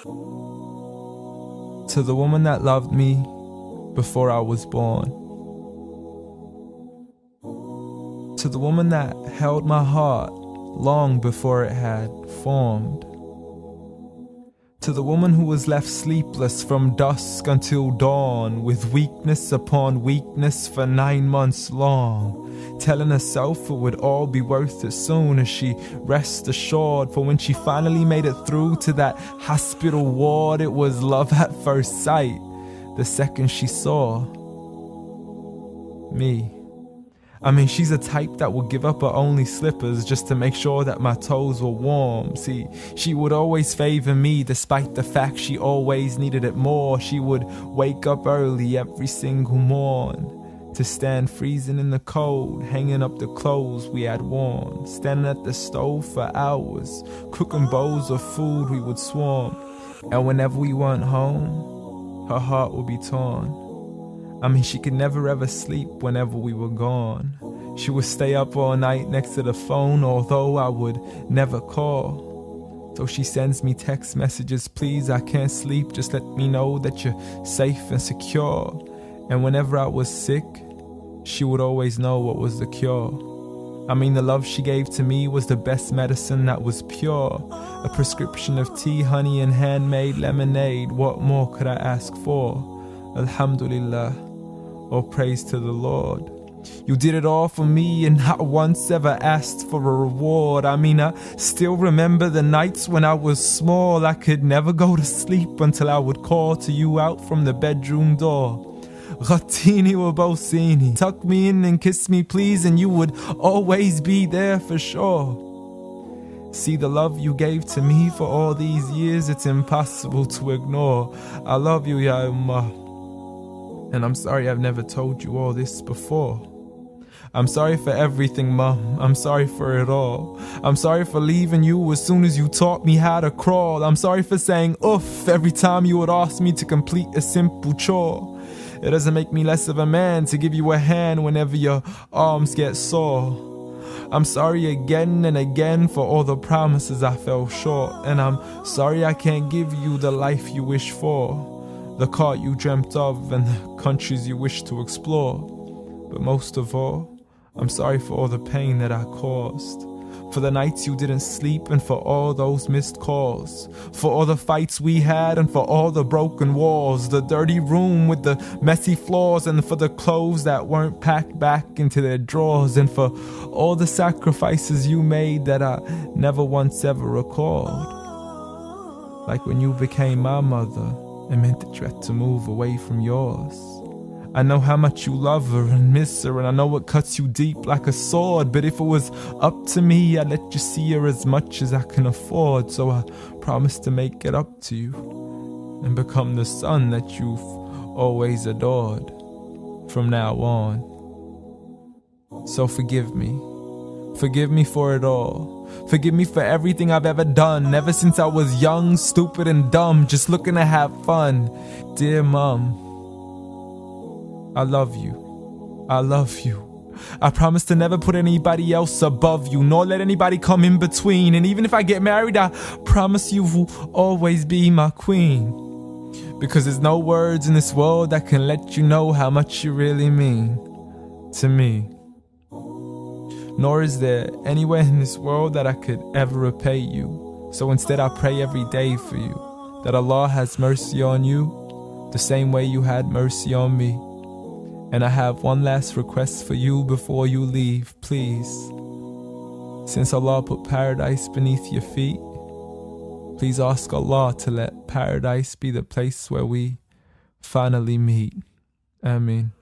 To the woman that loved me before I was born. To the woman that held my heart long before it had formed. To the woman who was left sleepless from dusk until dawn, with weakness upon weakness for 9 months long, telling herself it would all be worth it soon as she rest assured. For when she finally made it through to that hospital ward, it was love at first sight the second she saw me. I mean, she's a type that would give up her only slippers just to make sure that my toes were warm. See, she would always favor me despite the fact she always needed it more. She would wake up early every single morn to stand freezing in the cold, hanging up the clothes we had worn, standing at the stove for hours, cooking bowls of food we would swarm. And whenever we weren't home, her heart would be torn. I mean, she could never ever sleep whenever we were gone. She would stay up all night next to the phone, although I would never call. So she sends me text messages, please, I can't sleep, just let me know that you're safe and secure. And whenever I was sick, she would always know what was the cure. I mean, the love she gave to me was the best medicine that was pure. A prescription of tea, honey, and handmade lemonade. What more could I ask for? Alhamdulillah. All praise to the Lord. You did it all for me and not once ever asked for a reward. I mean, I still remember the nights when I was small. I could never go to sleep until I would call to you out from the bedroom door. Ghattini wa bawsini, tuck me in and kiss me please, and you would always be there for sure. See, the love you gave to me for all these years, it's impossible to ignore. I love you, Ya Ummah. And I'm sorry I've never told you all this before. I'm sorry for everything, Mum. I'm sorry for it all. I'm sorry for leaving you as soon as you taught me how to crawl. I'm sorry for saying oof every time you would ask me to complete a simple chore. It doesn't make me less of a man to give you a hand whenever your arms get sore. I'm sorry again and again for all the promises I fell short. And I'm sorry I can't give you the life you wish for, the car you dreamt of and the countries you wish to explore. But most of all, I'm sorry for all the pain that I caused, for the nights you didn't sleep and for all those missed calls, for all the fights we had and for all the broken walls, the dirty room with the messy floors, and for the clothes that weren't packed back into their drawers, and for all the sacrifices you made that I never once ever recalled. Like when you became my mother, it meant that you had to move away from yours. I know how much you love her and miss her, and I know it cuts you deep like a sword. But if it was up to me, I'd let you see her as much as I can afford. So I promise to make it up to you and become the son that you've always adored from now on. So forgive me. Forgive me for it all. Forgive me for everything I've ever done, ever since I was young, stupid and dumb, just looking to have fun. Dear Mom, I love you. I love you. I promise to never put anybody else above you, nor let anybody come in between. And even if I get married, I promise you will always be my queen. Because there's no words in this world that can let you know how much you really mean to me. Nor is there anywhere in this world that I could ever repay you. So instead I pray every day for you, that Allah has mercy on you the same way you had mercy on me. And I have one last request for you before you leave, please. Since Allah put paradise beneath your feet, please ask Allah to let paradise be the place where we finally meet. Ameen.